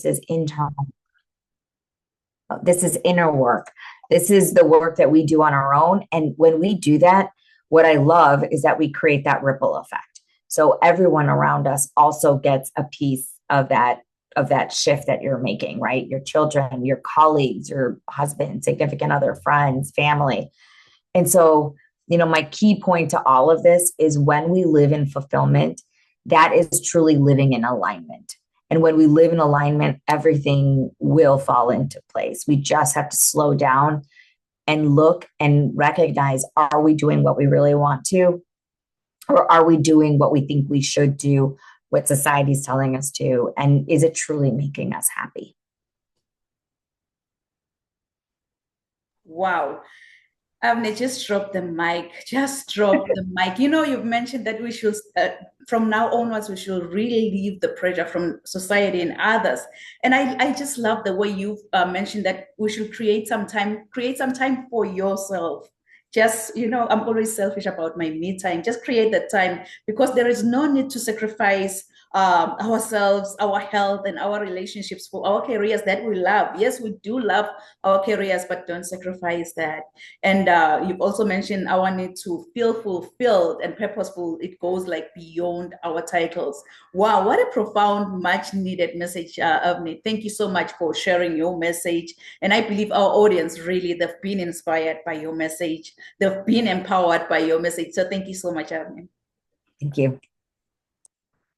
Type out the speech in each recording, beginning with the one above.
This is internal. This is inner work. This is the work that we do on our own. And when we do that, what I love is that we create that ripple effect. So everyone around us also gets a piece of that shift that you're making, right? Your children, your colleagues, your husband, significant other, friends, family. And so, my key point to all of this is when we live in fulfillment, that is truly living in alignment. And when we live in alignment, everything will fall into place. We just have to slow down and look and recognize, are we doing what we really want to? Or are we doing what we think we should do, what society's telling us to? And is it truly making us happy? Wow. Avni, just drop the mic. Just drop the mic. You've mentioned that we should, from now onwards, we should relieve the pressure from society and others. And I just love the way you've mentioned that we should create some time for yourself. Just, I'm always selfish about my me time. Just create that time because there is no need to sacrifice ourselves, our health, and our relationships for our careers that we love. Yes, we do love our careers, but don't sacrifice that. And you've also mentioned our need to feel fulfilled and purposeful. It goes like beyond our titles. Wow, what a profound, much needed message, Avni. Thank you so much for sharing your message. And I believe our audience really, they've been inspired by your message. They've been empowered by your message. So thank you so much, Avni. Thank you.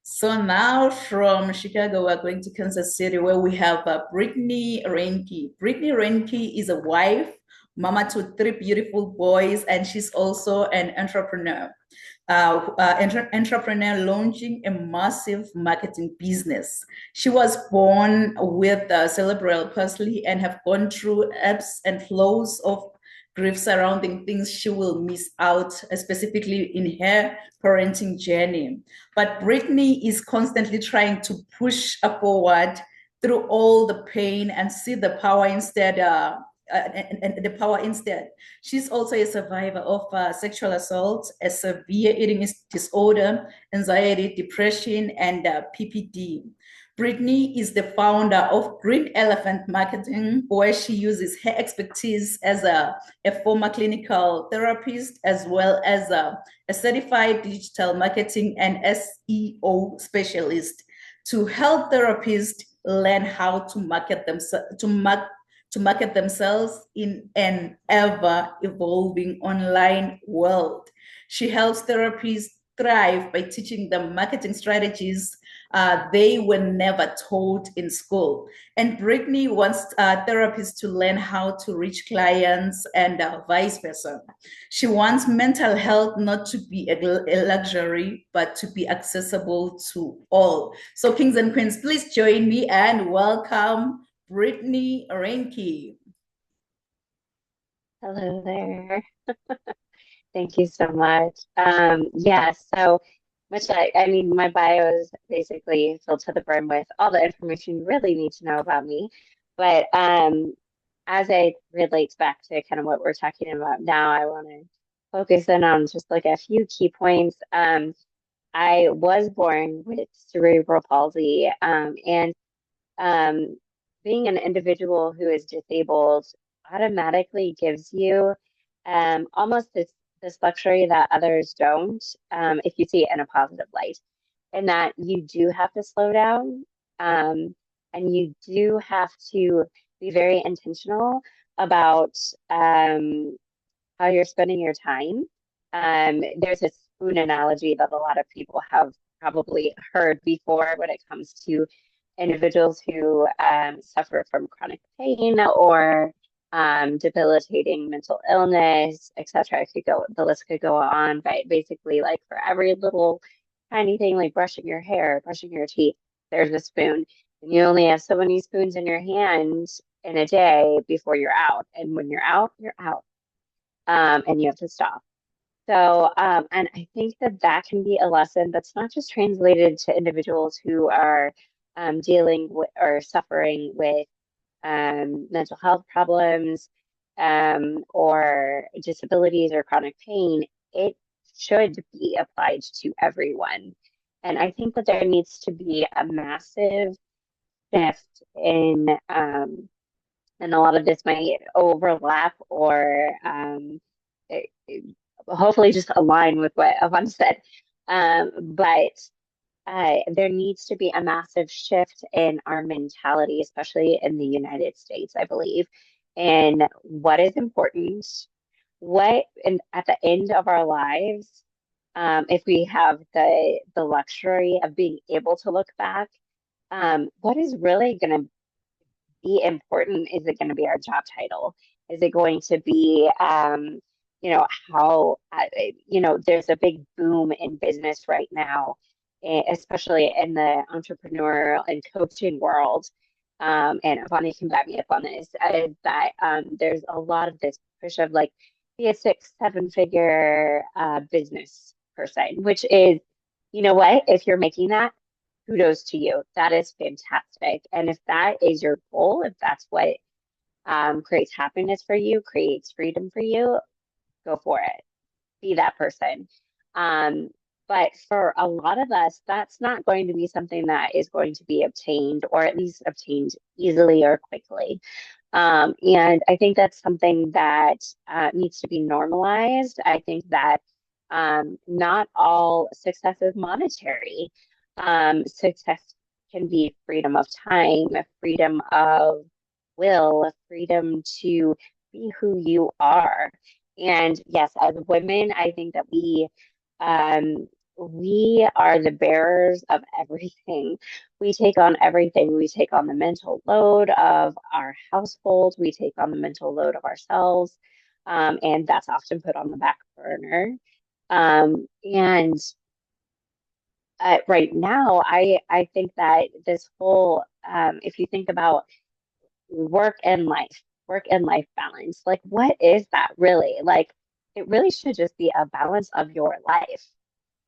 So now from Chicago, we're going to Kansas City where we have Brittany Reinke. Brittany Reinke is a wife, mama to three beautiful boys, and she's also an entrepreneur. Entrepreneur launching a massive marketing business. She was born with cerebral palsy and have gone through ebbs and flows of grief surrounding things she will miss out, specifically in her parenting journey. But Brittany is constantly trying to push forward through all the pain and see the power instead. And the power instead. She's also a survivor of sexual assault, a severe eating disorder, anxiety, depression, and PPD. Brittany is the founder of Green Elephant Marketing, where she uses her expertise as a former clinical therapist, as well as a certified digital marketing and SEO specialist to help therapists learn how to market themselves in an ever evolving online world. She helps therapists thrive by teaching them marketing strategies they were never taught in school. And Brittany wants therapists to learn how to reach clients and vice versa. She wants mental health not to be a luxury, but to be accessible to all. So, kings and queens, please join me and welcome Brittany Reinke. Hello there. Thank you so much. Yeah, so much like, I mean, my bio is basically filled to the brim with all the information you really need to know about me. But as it relates back to kind of what we're talking about now, I want to focus in on just like a few key points. I was born with cerebral palsy, and um, being an individual who is disabled automatically gives you almost this luxury that others don't, if you see it in a positive light, and that you do have to slow down, and you do have to be very intentional about how you're spending your time. There's a spoon analogy that a lot of people have probably heard before when it comes to individuals who suffer from chronic pain or debilitating mental illness, etc. The list could go on, but basically, like for every little tiny thing, like brushing your hair, brushing your teeth, there's a spoon, and you only have so many spoons in your hand in a day before you're out, and when you're out, and you have to stop. So, and I think that that can be a lesson that's not just translated to individuals who are dealing with or suffering with mental health problems, or disabilities or chronic pain. It should be applied to everyone. And I think that there needs to be a massive shift and a lot of this might overlap or hopefully just align with what Yvonne said. But there needs to be a massive shift in our mentality, especially in the United States, I believe, and what is important, and at the end of our lives, if we have the luxury of being able to look back, what is really going to be important? Is it going to be our job title? Is it going to be, how, there's a big boom in business right now, especially in the entrepreneurial and coaching world. And Bonnie can back me up on this, is that there's a lot of this push of like, be a 6-7 figure business person, which is, you know what, if you're making that, kudos to you. That is fantastic. And if that is your goal, if that's what creates happiness for you, creates freedom for you, go for it. Be that person. But for a lot of us, that's not going to be something that is going to be obtained, or at least obtained easily or quickly. And I think that's something that needs to be normalized. I think that not all success is monetary. Success can be freedom of time, freedom of will, freedom to be who you are. And yes, as women, I think that we are the bearers of everything. We take on everything. We take on the mental load of our household. We take on the mental load of ourselves. And that's often put on the back burner. And right now, I think that this whole, if you think about work and life balance, like what is that really? Like it really should just be a balance of your life.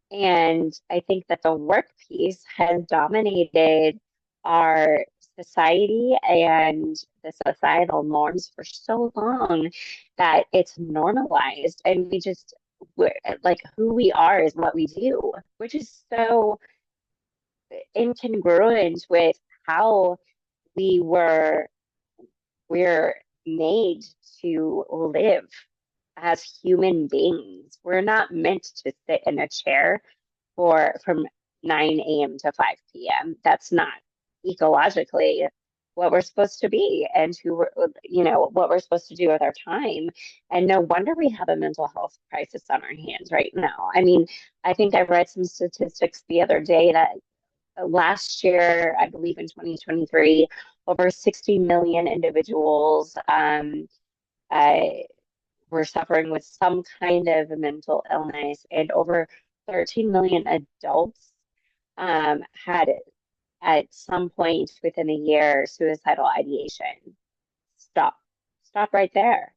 And I think that the work piece has dominated our society and the societal norms for so long that it's normalized, and we're, like who we are is what we do, which is so incongruent with how we're made to live as human beings. We're not meant to sit in a chair from 9 a.m. to 5 p.m. That's not ecologically what we're supposed to be, and what we're supposed to do with our time. And no wonder we have a mental health crisis on our hands right now. I mean, I think I read some statistics the other day that last year, I believe in 2023, over 60 million individuals were suffering with some kind of mental illness, and over 13 million adults had at some point within a year suicidal ideation. Stop right there.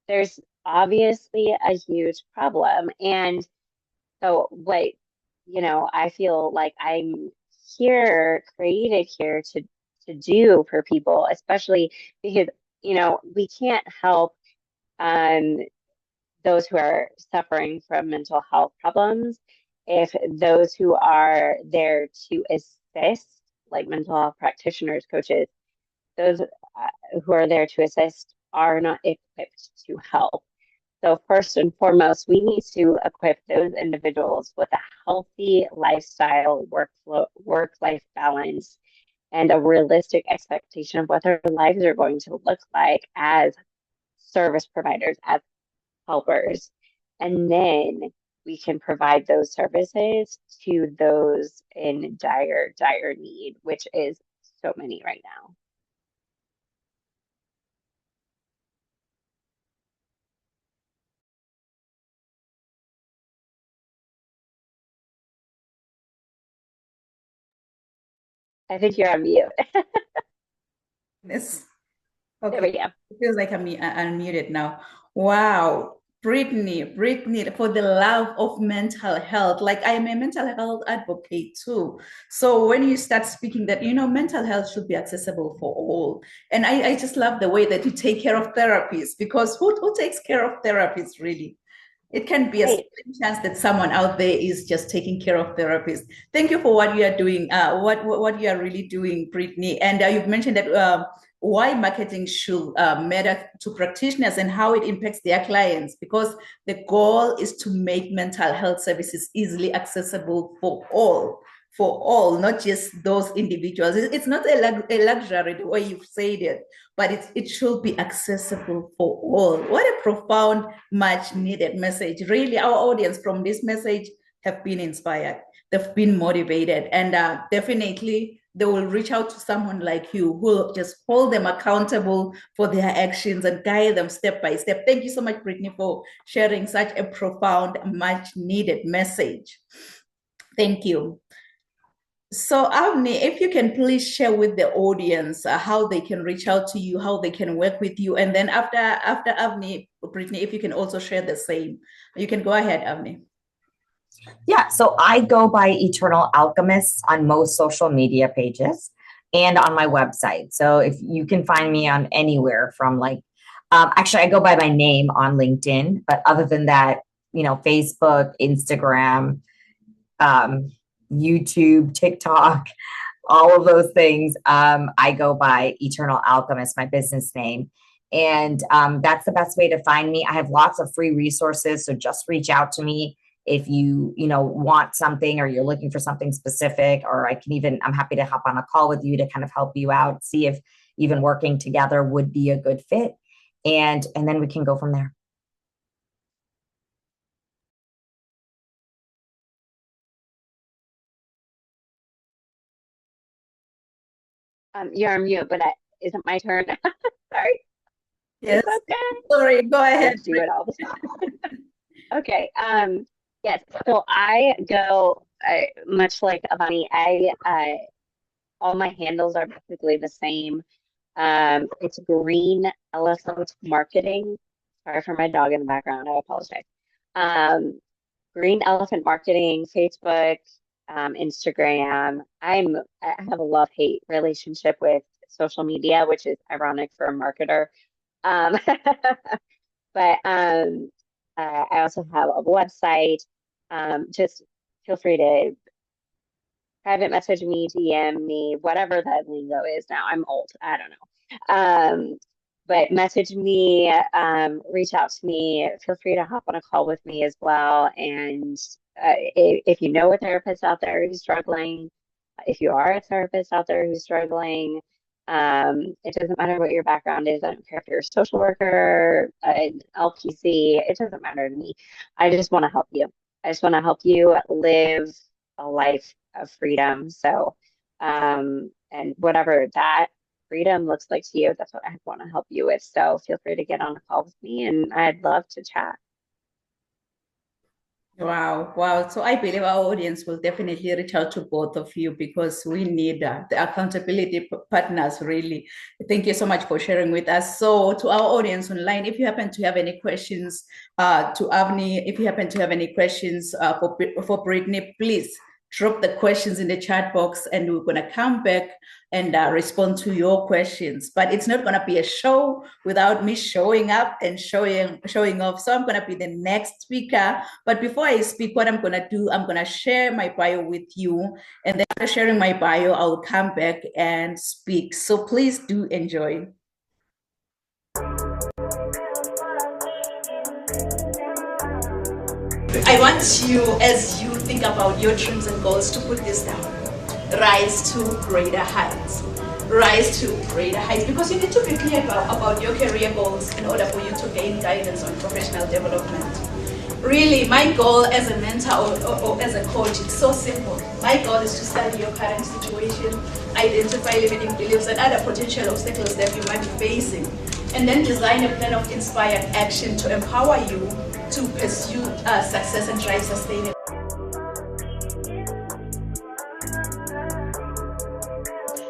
There's obviously a huge problem. And so what, I feel like I'm created here to do for people, especially because, we can't help those who are suffering from mental health problems if those who are there to assist, like mental health practitioners, coaches, those who are there to assist are not equipped to help. So first and foremost, we need to equip those individuals with a healthy lifestyle, work-life balance, and a realistic expectation of what their lives are going to look like as service providers, as helpers. And then we can provide those services to those in dire need, which is so many right now. I think you're on mute. Yes. There Okay. we go. It feels like I'm unmuted now. Wow. Brittany, for the love of mental health, like I am a mental health advocate too. So when you start speaking that, mental health should be accessible for all. And I just love the way that you take care of therapists, because who takes care of therapists really? It can be a Great. slim chance that someone out there is just taking care of therapists. Thank you for what you are doing, what you are really doing, Brittany. And you've mentioned that why marketing should matter to practitioners and how it impacts their clients, because the goal is to make mental health services easily accessible for all, not just those individuals. It's not a luxury the way you've said it, but it should be accessible for all. What a profound, much needed message. Really, our audience from this message have been inspired. They've been motivated, and definitely they will reach out to someone like you who will just hold them accountable for their actions and guide them step by step. Thank you so much, Brittany, for sharing such a profound, much needed message. Thank you. So, Avni, if you can please share with the audience how they can reach out to you, how they can work with you, and then after Avni, Brittany, if you can also share the same, you can go ahead, Avni. Yeah, so I go by Eternal Alchemist on most social media pages and on my website. So if you can find me on anywhere from actually I go by my name on LinkedIn, but other than that, Facebook, Instagram, YouTube, TikTok, all of those things. I go by Eternal Alchemist, my business name. And that's the best way to find me. I have lots of free resources. So just reach out to me if you want something or you're looking for something specific, or I'm happy to hop on a call with you to kind of help you out, see if even working together would be a good fit. And then we can go from there. You're on mute, but is it my turn? Sorry. Yes. Okay. Sorry, go ahead. I do it all the time. Okay. Yes. So I go much like Avani. All my handles are basically the same. It's Green Elephant Marketing. Sorry for my dog in the background. I apologize. Green Elephant Marketing, Facebook, Instagram. I have a love-hate relationship with social media, which is ironic for a marketer. But I also have a website. Just feel free to private message me, DM me, whatever that lingo is now. I'm old. I don't know. But message me, reach out to me. Feel free to hop on a call with me as well. And if you know a therapist out there who's struggling, if you are a therapist out there who's struggling, it doesn't matter what your background is. I don't care if you're a social worker, an LPC, it doesn't matter to me. I just want to help you. I just want to help you live a life of freedom. So, and whatever that freedom looks like to you, that's what I want to help you with. So feel free to get on a call with me and I'd love to chat. Wow. So I believe our audience will definitely reach out to both of you because we need the accountability partners, really. Thank you so much for sharing with us. So to our audience online, if you happen to have any questions to Avni, if you happen to have any questions for Brittany, please drop the questions in the chat box and we're going to come back and respond to your questions. But it's not going to be a show without me showing up and showing off. So I'm going to be the next speaker. But before I speak, what I'm going to do, I'm going to share my bio with you. And then after sharing my bio, I'll come back and speak. So please do enjoy. I want you, as you think about your dreams and goals, to put this down. Rise to greater heights. Rise to greater heights, because you need to be clear about your career goals in order for you to gain guidance on professional development. Really, my goal as a mentor or as a coach, it's so simple. My goal is to study your current situation, identify limiting beliefs and other potential obstacles that you might be facing, and then design a plan of inspired action to empower you to pursue success and drive sustainability.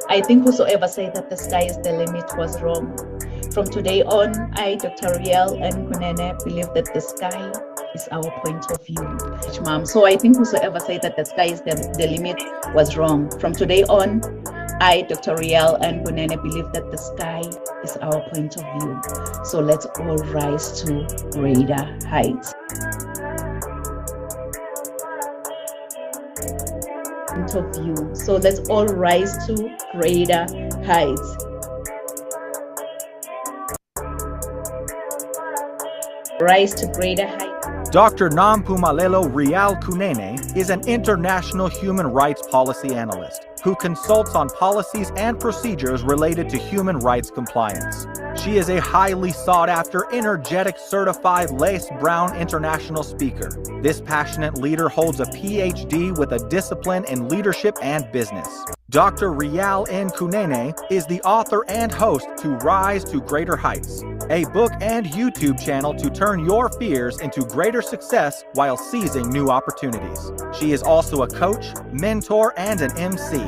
I think whosoever said that the sky is the limit was wrong. From today on, I, Dr. Riel Nkunene, believe that the sky is our point of view. Mom. So I think whosoever said that the sky is the limit was wrong. From today on, I, Dr. Riel Nkunene, believe that the sky is our point of view. So let's all rise to greater heights. of view. So let's all rise to greater heights. Rise to greater heights. Dr. Nampumelelo Rial Kunene is an international human rights policy analyst who consults on policies and procedures related to human rights compliance. She is a highly sought-after, energetic, certified Lace Brown international speaker. This passionate leader holds a PhD with a discipline in leadership and business. Dr. Rial N. Kunene is the author and host to Rise to Greater Heights, a book and YouTube channel to turn your fears into greater success while seizing new opportunities. She is also a coach, mentor, and an MC,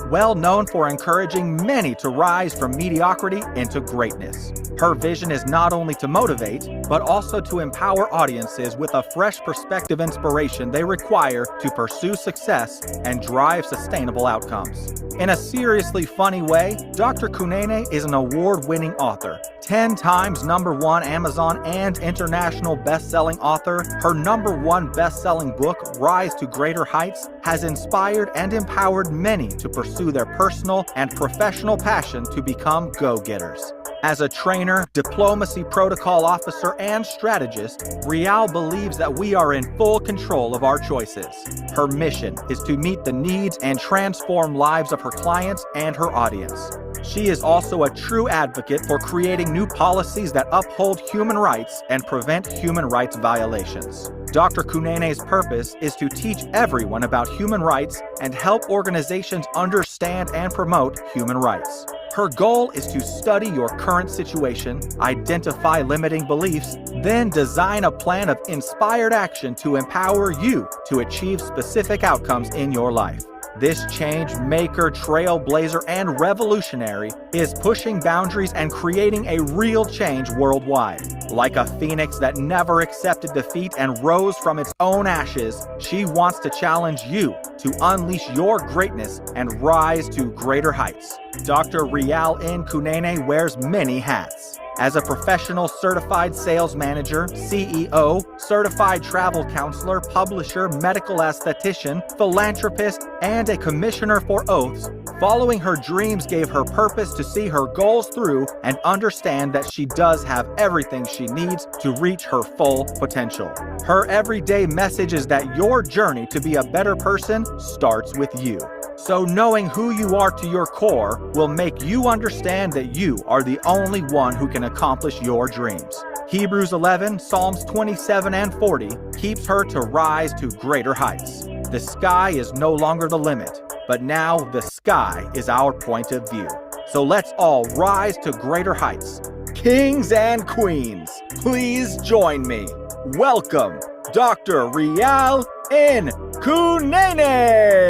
well known for encouraging many to rise from mediocrity into greatness. Her vision is not only to motivate, but also to empower audiences with a fresh perspective inspiration they require to pursue success and drive sustainable outcomes. In a seriously funny way, Dr. Kunene is an award-winning author, 10 times #1 Amazon and international best-selling author. Her #1 best-selling book, Rise to Greater Heights, has inspired and empowered many to pursue their personal and professional passion to become go-getters. As a trainer, diplomacy protocol officer, and strategist, Rial believes that we are in full control of our choices. Her mission is to meet the needs and transform lives of her clients and her audience. She is also a true advocate for creating new policies that uphold human rights and prevent human rights violations. Dr. Kunene's purpose is to teach everyone about human rights and help organizations understand and promote human rights. Her goal is to study your current situation, identify limiting beliefs, then design a plan of inspired action to empower you to achieve specific outcomes in your life. This change maker, trailblazer, and revolutionary is pushing boundaries and creating a real change worldwide. Like a phoenix that never accepted defeat and rose from its own ashes, she wants to challenge you to unleash your greatness and rise to greater heights. Dr. Rial N. Kunene wears many hats. As a professional certified sales manager, CEO, certified travel counselor, publisher, medical esthetician, philanthropist, and a commissioner for oaths, following her dreams gave her purpose to see her goals through and understand that she does have everything she needs to reach her full potential. Her everyday message is that your journey to be a better person starts with you. So knowing who you are to your core will make you understand that you are the only one who can accomplish your dreams. Hebrews 11, Psalms 27 and 40 keeps her to rise to greater heights. The sky is no longer the limit, but now the sky is our point of view. So let's all rise to greater heights. Kings and queens, please join me. Welcome, Dr. Rial N. Kunene.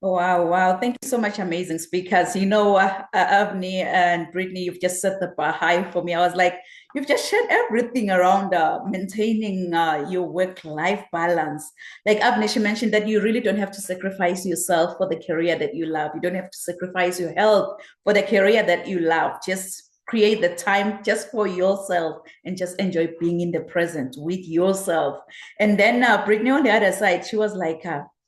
Wow. Thank you so much, amazing speakers. Avni and Brittany, you've just set the bar high for me. I was like, you've just shared everything around maintaining your work-life balance. Like Avni, she mentioned that you really don't have to sacrifice yourself for the career that you love. You don't have to sacrifice your health for the career that you love. Just create the time just for yourself and just enjoy being in the present with yourself. And then Brittany on the other side, she was like,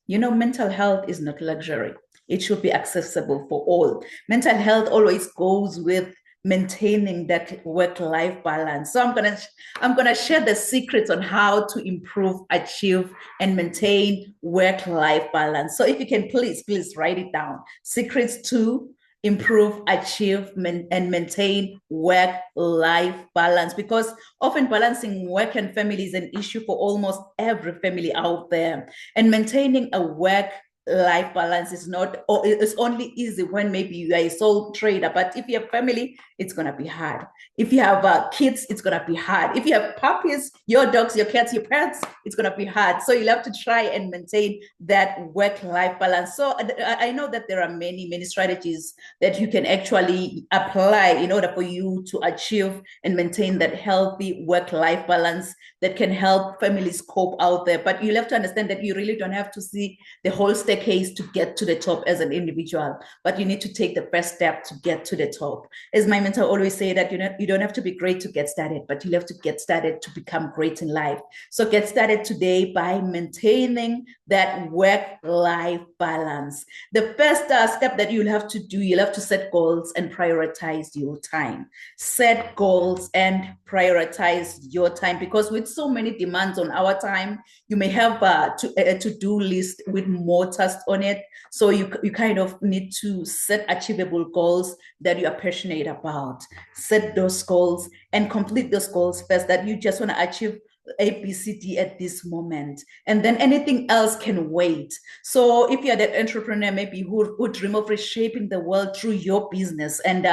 mental health is not luxury. It should be accessible for all. Mental health always goes with maintaining that work-life balance. So I'm gonna share the secrets on how to improve, achieve, and maintain work-life balance. So if you can please write it down. Secrets to improve, achieve, and maintain work-life balance, because often balancing work and family is an issue for almost every family out there. And maintaining a work-life balance is not, or it's only easy when maybe you are a sole trader, but if you have family, it's gonna be hard. If you have kids, it's gonna be hard. If you have puppies, your dogs, your cats, your pets, it's gonna be hard. So you'll have to try and maintain that work-life balance. So I know that there are many strategies that you can actually apply in order for you to achieve and maintain that healthy work-life balance that can help families cope out there. But you'll have to understand that you really don't have to see the whole state staircase to get to the top as an individual, but you need to take the first step to get to the top. As my mentor always say that you don't have to be great to get started, but you have to get started to become great in life. So get started today by maintaining that work-life balance. The first step that you'll have to do, you'll have to set goals and prioritize your time. Set goals and prioritize your time, because with so many demands on our time, you may have a to-do list with more tasks on it. So you kind of need to set achievable goals that you are passionate about. Set those goals and complete those goals first, that you just want to achieve A, B, C, D at this moment, and then anything else can wait. So if you're that entrepreneur maybe who dream of reshaping the world through your business and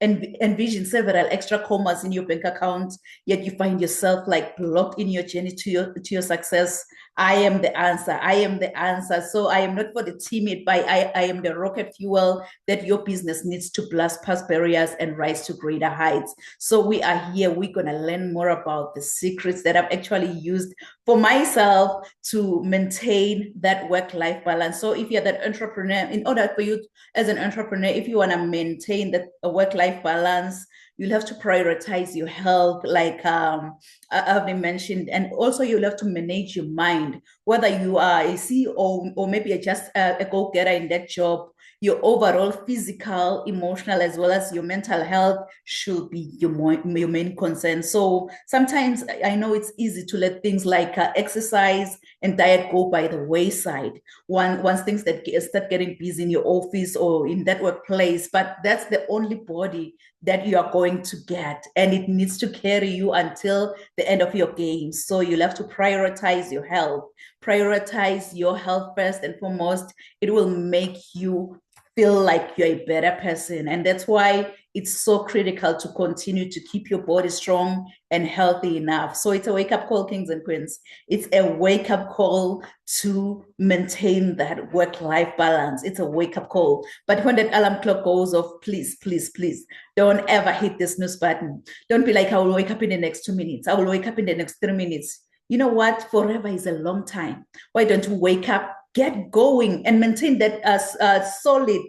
envision several extra commas in your bank account, yet you find yourself like blocked in your journey to your success, I am the answer. I am the answer. So I am not for the timid, but I am the rocket fuel that your business needs to blast past barriers and rise to greater heights. So we are here. We're going to learn more about the secrets that I've actually used for myself to maintain that work-life balance. So if you're that entrepreneur, in order for you as an entrepreneur, if you want to maintain that work-life balance, you'll have to prioritize your health, like I've mentioned, and also you'll have to manage your mind. Whether you are a CEO or maybe just a go-getter in that job, your overall physical, emotional, as well as your mental health should be your main concern. So sometimes I know it's easy to let things like exercise and diet go by the wayside once things that start getting busy in your office or in that workplace, but that's the only body that you are going to get, and it needs to carry you until the end of your game. So you'll have to prioritize your health. Prioritize your health first and foremost. It will make you feel like you're a better person. And that's why it's so critical to continue to keep your body strong and healthy enough. So it's a wake-up call, kings and queens. It's a wake-up call to maintain that work-life balance. It's a wake-up call. But when that alarm clock goes off, please, please, please, don't ever hit the snooze button. Don't be like, I will wake up in the next 2 minutes. I will wake up in the next 3 minutes. You know what? Forever is a long time. Why don't you wake up, get going, and maintain that solid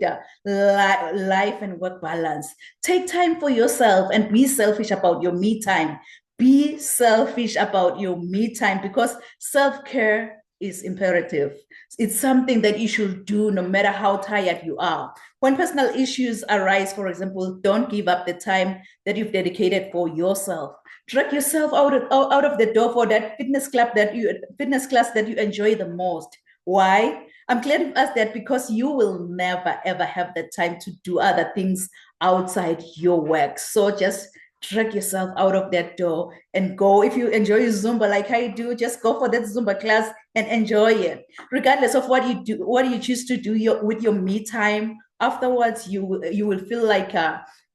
life and work balance? Take time for yourself and be selfish about your me time. Be selfish about your me time, because self-care is imperative. It's something that you should do no matter how tired you are. When personal issues arise, for example, don't give up the time that you've dedicated for yourself. Drag yourself out of the door for that fitness class that you enjoy the most. Why? I'm glad you asked that, because you will never ever have the time to do other things outside your work. So just drag yourself out of that door and go. If you enjoy Zumba like I do, just go for that Zumba class and enjoy it. Regardless of what you do, what you choose to do with your me time, afterwards you will feel like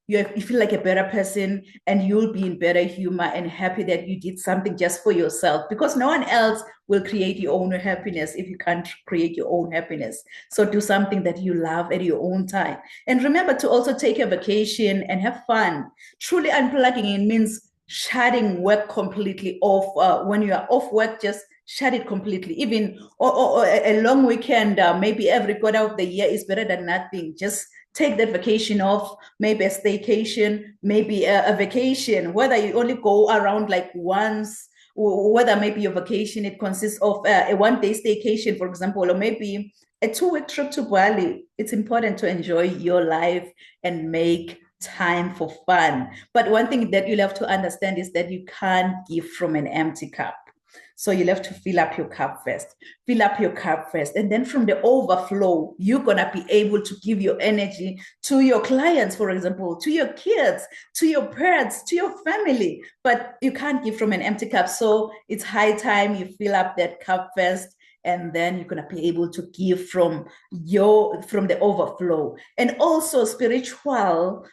you feel like a better person, and you'll be in better humor and happy that you did something just for yourself, because no one else will create your own happiness if you can't create your own happiness. So do something that you love at your own time. And remember to also take a vacation and have fun. Truly unplugging, it means shutting work completely off. When you are off work, just shut it completely. Even or a long weekend, maybe every quarter of the year is better than nothing. Just take that vacation off, maybe a staycation, maybe a vacation, whether you only go around like once, whether maybe your vacation, it consists of a one-day staycation, for example, or maybe a 2-week trip to Bali. It's important to enjoy your life and make time for fun. But one thing that you'll have to understand is that you can't give from an empty cup. So you'll have to fill up your cup first. Fill up your cup first. And then from the overflow, you're going to be able to give your energy to your clients, for example, to your kids, to your pets, to your family. But you can't give from an empty cup. So it's high time you fill up that cup first, and then you're going to be able to give from the overflow. And also spiritual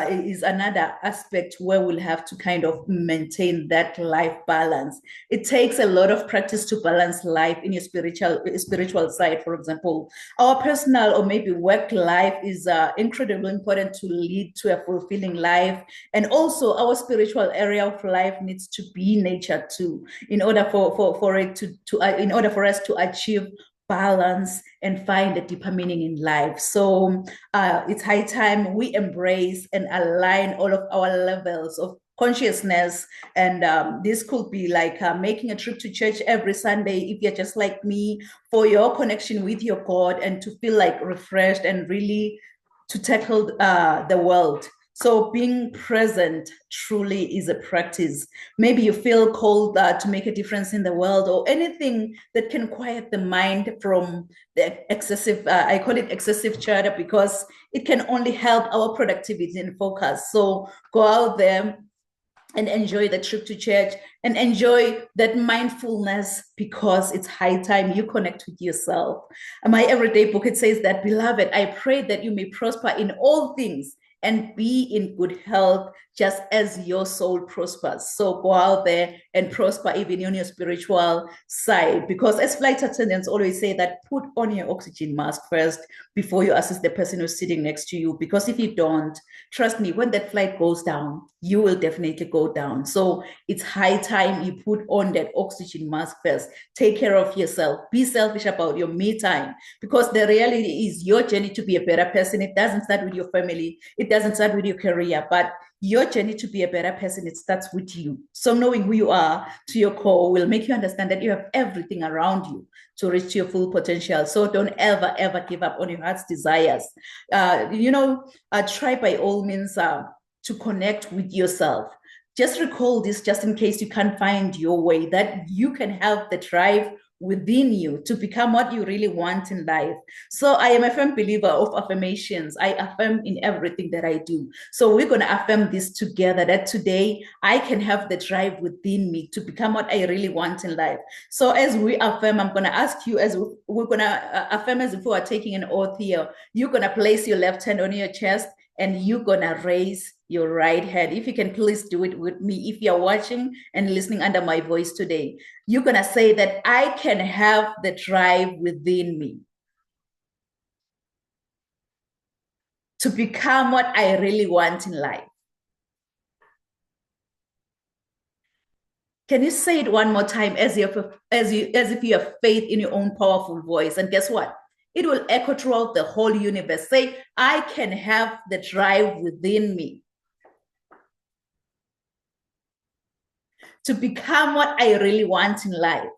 is another aspect where we'll have to kind of maintain that life balance. It takes a lot of practice to balance life in your spiritual side. For example, our personal or maybe work life is incredibly important to lead to a fulfilling life. And also our spiritual area of life needs to be nature too, in order for us to achieve balance, and find a deeper meaning in life. So it's high time we embrace and align all of our levels of consciousness. And this could be like making a trip to church every Sunday, if you're just like me, for your connection with your God and to feel like refreshed and really to tackle the world. So being present truly is a practice. Maybe you feel called to make a difference in the world, or anything that can quiet the mind from the excessive, I call it excessive chatter, because it can only help our productivity and focus. So go out there and enjoy the trip to church and enjoy that mindfulness, because it's high time you connect with yourself. And my everyday book, it says that, beloved, I pray that you may prosper in all things and be in good health, just as your soul prospers. So go out there and prosper even on your spiritual side. Because as flight attendants always say, that put on your oxygen mask first before you assist the person who's sitting next to you. Because if you don't, trust me, when that flight goes down, you will definitely go down. So it's high time you put on that oxygen mask first. Take care of yourself. Be selfish about your me time, because the reality is your journey to be a better person, it doesn't start with your family. It doesn't start with your career, but your journey to be a better person, it starts with you. So knowing who you are to your core will make you understand that you have everything around you to reach your full potential. So don't ever, ever give up on your heart's desires. Try by all means to connect with yourself. Just recall this, just in case you can't find your way, that you can have the drive within you to become what you really want in life. So I am a firm believer of affirmations. I affirm in everything that I do. So we're going to affirm this together, that today I can have the drive within me to become what I really want in life. So as we affirm, I'm going to ask you, as we're going to affirm as if we are taking an oath here, you're going to place your left hand on your chest and you're going to raise your right hand. If you can, please do it with me. If you're watching and listening under my voice today, you're going to say that I can have the drive within me to become what I really want in life. Can you say it one more time as if you have faith in your own powerful voice? And guess what? It will echo throughout the whole universe. Say, I can have the drive within me to become what I really want in life.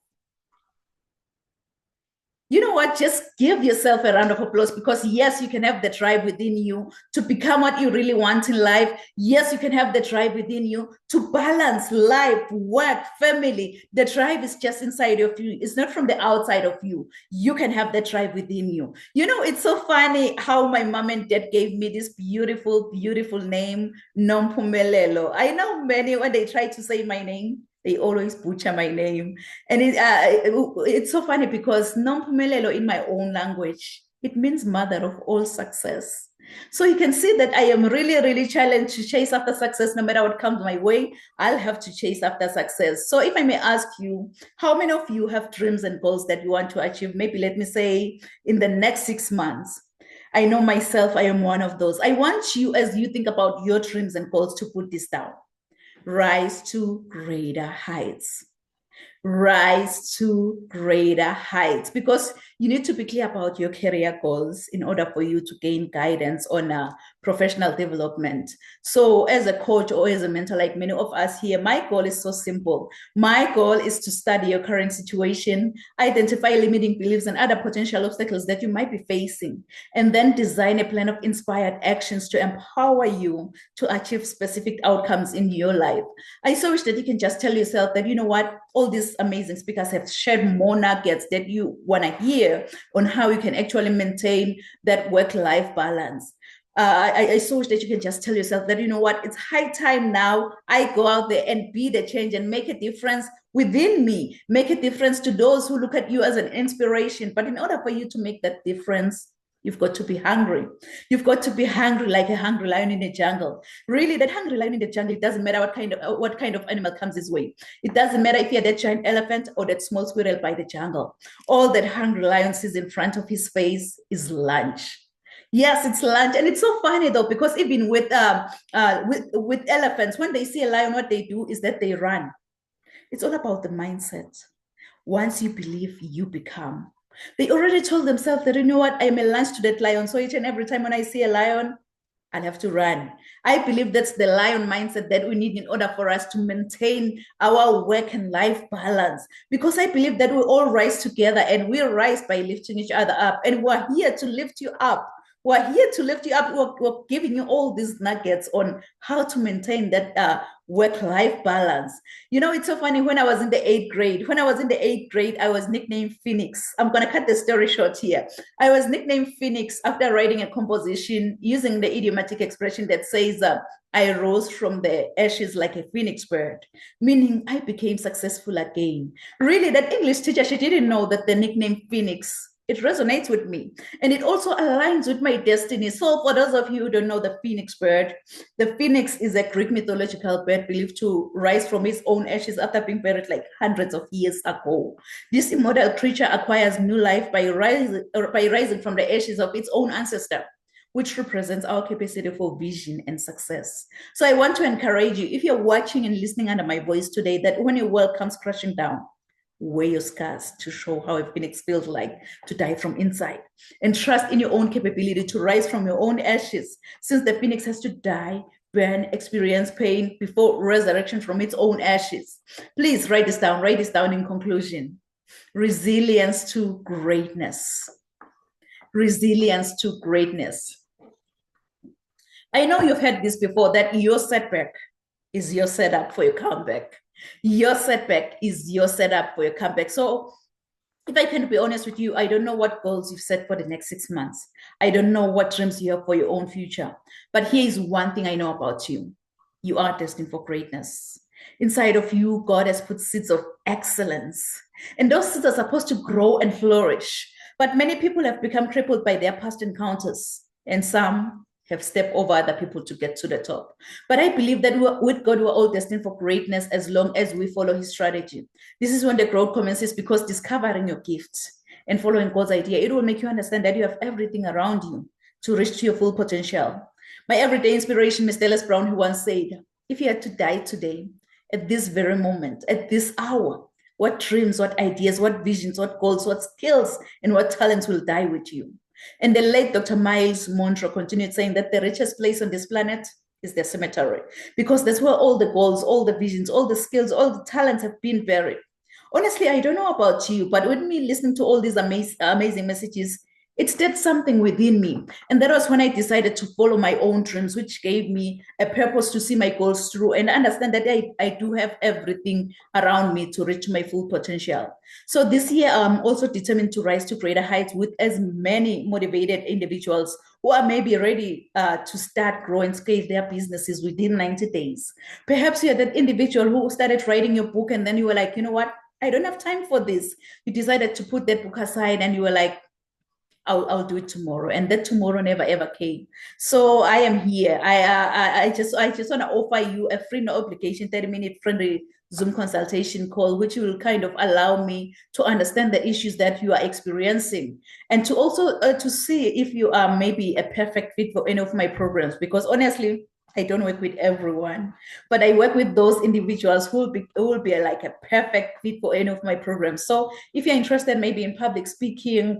You know what? Just give yourself a round of applause, because yes, you can have the drive within you to become what you really want in life. Yes, you can have the drive within you to balance life, work, family. The drive is just inside of you. It's not from the outside of you. You can have the drive within you. You know, it's so funny how my mom and dad gave me this beautiful, beautiful name, Nompumelelo. I know many, when they try to say my name, they always butcher my name. And it's so funny, because Nompumelelo in my own language, it means mother of all success. So you can see that I am really, really challenged to chase after success. No matter what comes my way, I'll have to chase after success. So if I may ask you, how many of you have dreams and goals that you want to achieve? Maybe let me say in the next 6 months. I know myself, I am one of those. I want you, as you think about your dreams and goals, to put this down. Rise to greater heights. Rise to greater heights, because you need to be clear about your career goals in order for you to gain guidance on professional development. So as a coach or as a mentor, like many of us here, my goal is so simple. My goal is to study your current situation, identify limiting beliefs and other potential obstacles that you might be facing, and then design a plan of inspired actions to empower you to achieve specific outcomes in your life. I so wish that you can just tell yourself that, you know what, all these amazing speakers have shared more nuggets that you want to hear on how you can actually maintain that work-life balance. I so wish that you can just tell yourself that, you know what, it's high time now I go out there and be the change and make a difference within me, make a difference to those who look at you as an inspiration. But in order for you to make that difference, you've got to be hungry. You've got to be hungry like a hungry lion in the jungle. Really, that hungry lion in the jungle, it doesn't matter what kind of animal comes his way. It doesn't matter if you're that giant elephant or that small squirrel by the jungle. All that hungry lion sees in front of his face is lunch. Yes, it's lunch. And it's so funny though, because even with elephants, when they see a lion, what they do is that they run. It's all about the mindset. Once you believe, you become. They already told themselves that, you know what, I'm a lunch to that lion. So each and every time when I see a lion, I'll have to run. I believe that's the lion mindset that we need in order for us to maintain our work and life balance. Because I believe that we all rise together, and we rise by lifting each other up. And we're here to lift you up. We're here to lift you up. We're giving you all these nuggets on how to maintain that work-life balance. You know, it's so funny. When I was in the 8th grade, I was nicknamed Phoenix. I'm going to cut the story short here. I was nicknamed Phoenix after writing a composition using the idiomatic expression that says, I rose from the ashes like a phoenix bird, meaning I became successful again. Really, that English teacher, she didn't know that the nickname Phoenix, it resonates with me, and it also aligns with my destiny. So for those of you who don't know the phoenix bird, the phoenix is a Greek mythological bird believed to rise from its own ashes after being buried like hundreds of years ago. This immortal creature acquires new life by rising from the ashes of its own ancestor, which represents our capacity for vision and success. So I want to encourage you, if you're watching and listening under my voice today, that when your world comes crashing down, wear your scars to show how a phoenix feels like to die from inside, and trust in your own capability to rise from your own ashes, since the phoenix has to die, burn, experience pain before resurrection from its own ashes. Please write this down in conclusion. Resilience to greatness. Resilience to greatness. I know you've heard this before, that your setback is your setup for your comeback. Your setback is your setup for your comeback. So if I can be honest with you, I don't know what goals you've set for the next 6 months. I don't know what dreams you have for your own future. But here is one thing I know about you. You are destined for greatness. Inside of you, God has put seeds of excellence. And those seeds are supposed to grow and flourish. But many people have become crippled by their past encounters. And some have stepped over other people to get to the top. But I believe that with God, we're all destined for greatness as long as we follow his strategy. This is when the growth commences, because discovering your gifts and following God's idea, it will make you understand that you have everything around you to reach to your full potential. My everyday inspiration, Mr. Dallas Brown, who once said, if you had to die today, at this very moment, at this hour, what dreams, what ideas, what visions, what goals, what skills, and what talents will die with you? And the late Dr. Miles Monroe continued saying that the richest place on this planet is the cemetery, because that's where all the goals, all the visions, all the skills, all the talents have been buried. Honestly, I don't know about you, but with me listening to all these amazing messages, it did something within me. And that was when I decided to follow my own dreams, which gave me a purpose to see my goals through and understand that I do have everything around me to reach my full potential. So this year, I'm also determined to rise to greater heights with as many motivated individuals who are maybe ready to start, grow, and scale their businesses within 90 days. Perhaps you're that individual who started writing your book and then you were like, you know what? I don't have time for this. You decided to put that book aside and you were like, I'll do it tomorrow, and that tomorrow never ever came. So I am here. I just want to offer you a free, no obligation 30-minute friendly Zoom consultation call, which will kind of allow me to understand the issues that you are experiencing, and to also to see if you are maybe a perfect fit for any of my programs. Because honestly, I don't work with everyone, but I work with those individuals who will be like a perfect fit for any of my programs. So if you're interested maybe in public speaking,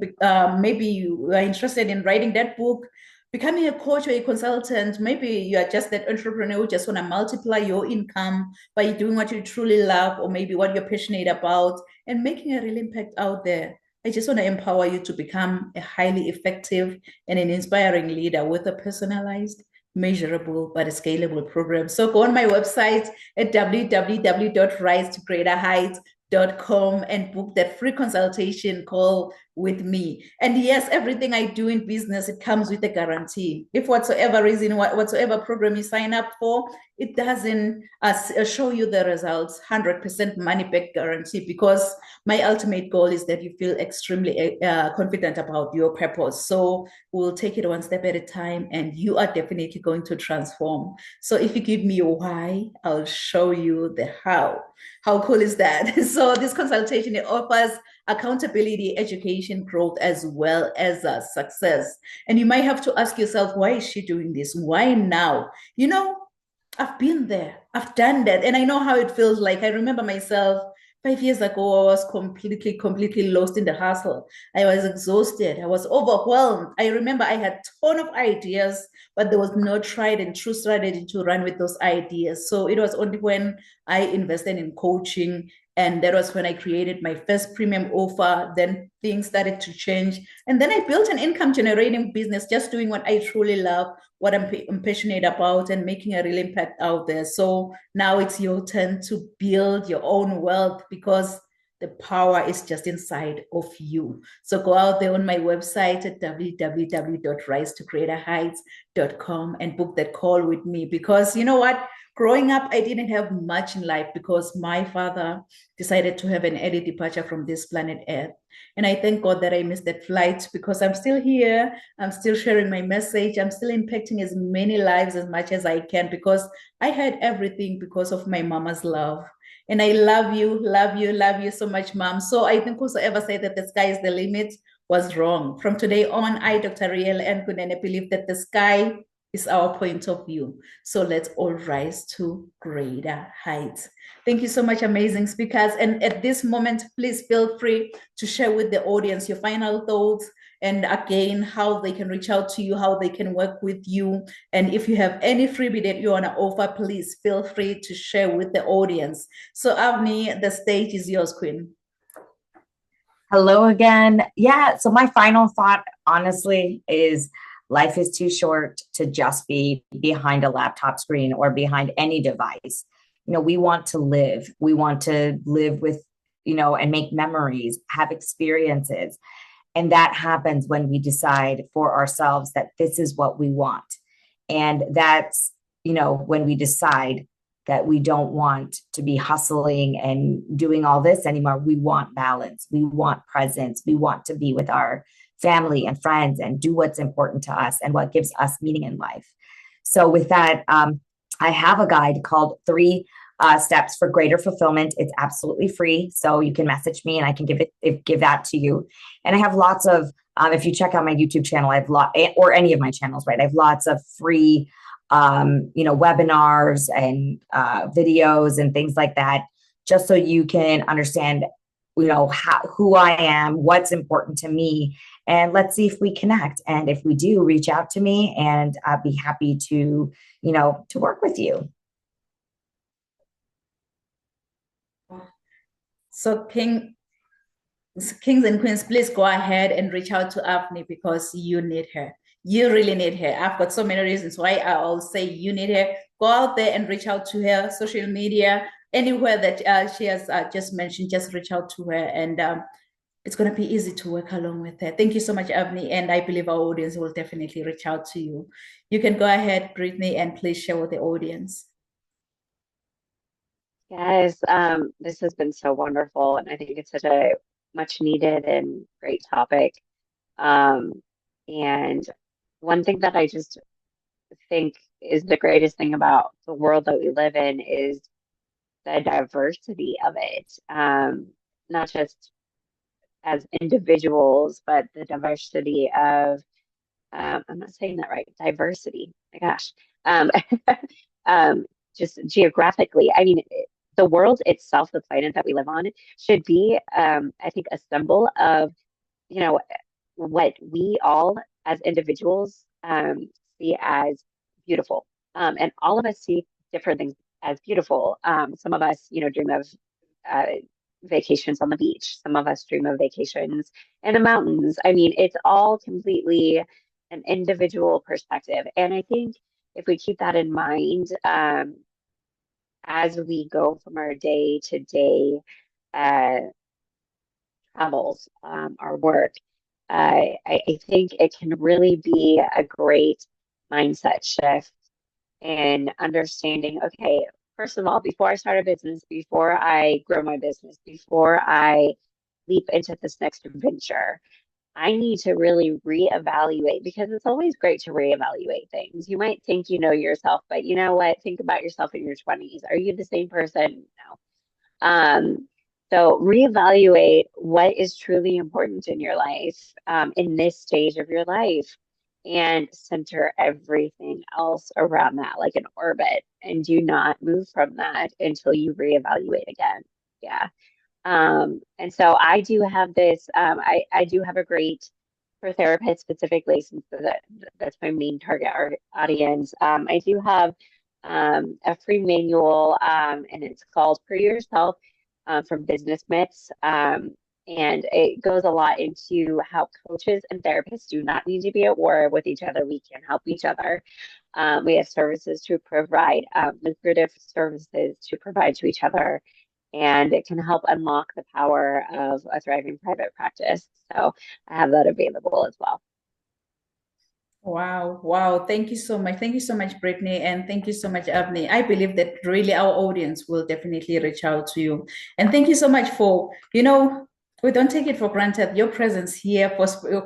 maybe you are interested in writing that book, becoming a coach or a consultant, maybe you are just that entrepreneur who just want to multiply your income by doing what you truly love, or maybe what you're passionate about, and making a real impact out there. I just want to empower you to become a highly effective and an inspiring leader with a personalized, measurable, but a scalable program. So go on my website at www.risetogreaterheights.com and book that free consultation call with me. And yes, everything I do in business, it comes with a guarantee. If whatsoever reason, whatsoever program you sign up for, it doesn't show you the results, 100% money back guarantee, because my ultimate goal is that you feel extremely confident about your purpose. So we'll take it one step at a time, and you are definitely going to transform. So if you give me your why, I'll show you the how. How cool is that? So this consultation, it offers accountability, education, growth, as well as success. And you might have to ask yourself, why is she doing this? Why now? You know, I've been there, I've done that, and I know how it feels like. I remember myself 5 years ago, I was completely lost in the hustle. I was exhausted. I was overwhelmed. I remember I had a ton of ideas, but there was no tried and true strategy to run with those ideas. So it was only when I invested in coaching, and that was when I created my first premium offer. Then things started to change. And then I built an income generating business, just doing what I truly love, what I'm passionate about, and making a real impact out there. So now it's your turn to build your own wealth, because the power is just inside of you. So go out there on my website at www.risetocreatorheights.com and book that call with me, because you know what? Growing up, I didn't have much in life because my father decided to have an early departure from this planet Earth. And I thank God that I missed that flight, because I'm still here. I'm still sharing my message. I'm still impacting as many lives as much as I can, because I had everything because of my mama's love. And I love you, love you, love you so much, mom. So I think whosoever said that the sky is the limit was wrong. From today on, I, Dr. Riel N. Kunene, believe that the sky is our point of view. So let's all rise to greater heights. Thank you so much, amazing speakers. And at this moment, please feel free to share with the audience your final thoughts, and again, how they can reach out to you, how they can work with you. And if you have any freebie that you want to offer, please feel free to share with the audience. So Avni, the stage is yours, Queen. Hello again. Yeah, so my final thought, honestly, is life is too short to just be behind a laptop screen or behind any device. We want to live. We want to live with, and make memories, have experiences. And that happens when we decide for ourselves that this is what we want. And that's, when we decide that we don't want to be hustling and doing all this anymore. We want balance. We want presence. We want to be with our family and friends and do what's important to us and what gives us meaning in life. So with that, I have a guide called 3 Steps for Greater Fulfillment. It's absolutely free. So you can message me and I can give that to you. And I have lots of, if you check out my YouTube channel, I have or any of my channels, right? I have lots of free webinars and videos and things like that, just so you can understand, who I am, what's important to me, and let's see if we connect. And if we do, reach out to me, and I'd be happy to, to work with you. So kings and queens, please go ahead and reach out to Avni, because you need her. You really need her. I've got so many reasons why I'll say you need her. Go out there and reach out to her, social media, anywhere that she has just mentioned, just reach out to her. And it's going to be easy to work along with her. Thank you so much, Avni. And I believe our audience will definitely reach out to you. You can go ahead, Brittany, and please share with the audience. Yes, this has been so wonderful, and I think it's such a much needed and great topic. And one thing that I just think is the greatest thing about the world that we live in is the diversity of it. Not just as individuals, but the diversity of, I'm not saying that right, diversity, my gosh. Just geographically, I mean, the world itself, the planet that we live on, should be, I think, a symbol of, what we all as individuals see as beautiful. And all of us see different things as beautiful. Some of us, dream of vacations on the beach. Some of us dream of vacations in the mountains. I mean, it's all completely an individual perspective. And I think if we keep that in mind, as we go from our day-to-day travels, our work, I think it can really be a great mindset shift in understanding, okay, first of all, before I start a business, before I grow my business, before I leap into this next adventure, I need to really reevaluate, because it's always great to reevaluate things. You might think you know yourself, but you know what? Think about yourself in your 20s. Are you the same person? No. So reevaluate what is truly important in your life, in this stage of your life, and center everything else around that like an orbit, and do not move from that until you reevaluate again. Yeah. And so I do have this, I do have a great, for therapists specifically, since that's my main target audience. I do have a free manual, and it's called Per Yourself, from Business Myths. And it goes a lot into how coaches and therapists do not need to be at war with each other. We can help each other. We have services to provide, lucrative services to provide to each other, and it can help unlock the power of a thriving private practice. So I have that available as well. Wow, wow. Thank you so much. Thank you so much, Brittany. And thank you so much, Avni. I believe that really our audience will definitely reach out to you. And thank you so much for, we don't take it for granted, your presence here,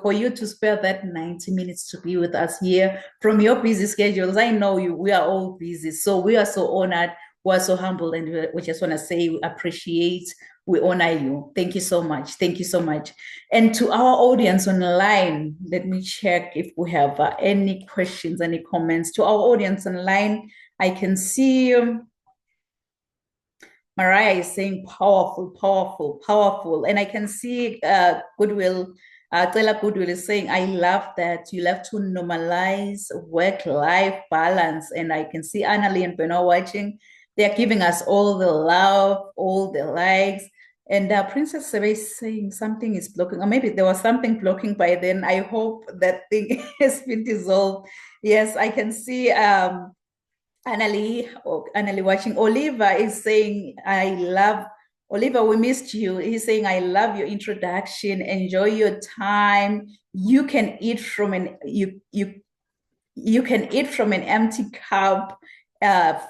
for you to spare that 90 minutes to be with us here from your busy schedules. I know we are all busy. So we are so honored. We are so humbled. And we just want to say we appreciate, we honor you. Thank you so much. Thank you so much. And to our audience online, let me check if we have any questions, any comments. To our audience online, I can see Mariah is saying powerful, powerful, powerful. And I can see Goodwill, Stella Goodwill is saying, I love that you love to normalize work-life balance. And I can see Annalie and Benoit watching. They're giving us all the love, all the likes. And Princess Sebe is saying something is blocking, or maybe there was something blocking by then. I hope that thing has been dissolved. Yes, I can see Annalie watching. Oliver is saying, Oliver, we missed you. He's saying, I love your introduction. Enjoy your time. You can eat from you can eat from an empty cup.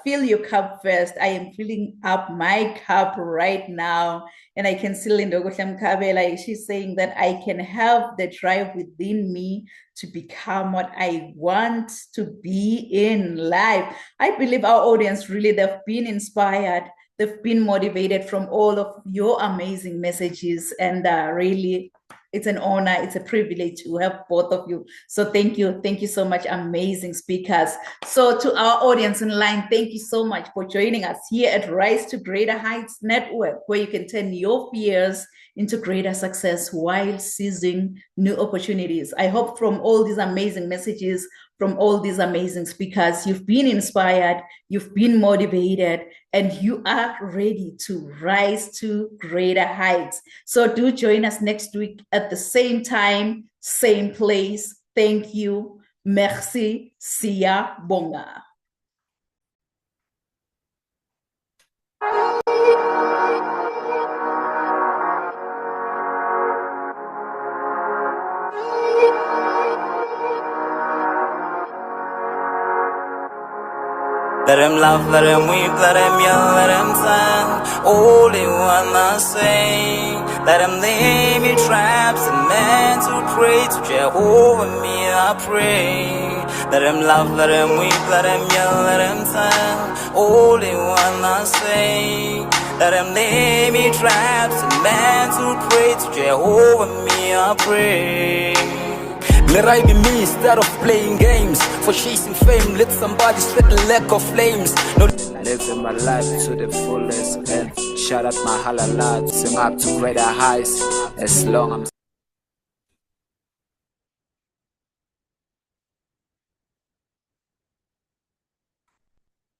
Fill your cup first. I am filling up my cup right now. And I can see Linda Gotlam, she's saying that I can have the drive within me to become what I want to be in life. I believe our audience really, they've been inspired. They've been motivated from all of your amazing messages. And really, it's an honor, it's a privilege to have both of you. So thank you so much, amazing speakers. So to our audience online, thank you so much for joining us here at Rise to Greater Heights Network, where you can turn your fears into greater success while seizing new opportunities. I hope from all these amazing messages, from all these amazing speakers, you've been inspired, you've been motivated, and you are ready to rise to greater heights. So do join us next week at the same time, same place. Thank you. Merci. Siya Bonga. Let him laugh, let him weep, let him yell, let him sing. All they wanna say. Let him lay me traps and men to pray to Jehovah, me I pray. Let him laugh, let him weep, let him yell, let him sing. All they wanna say. Let him lay me traps and men to pray to Jehovah, me I pray. Let I be me instead of playing games. For chasing fame, let somebody set the lack of flames. No, living my life to the fullest and shout out my halalat. Sing up to greater heights as long as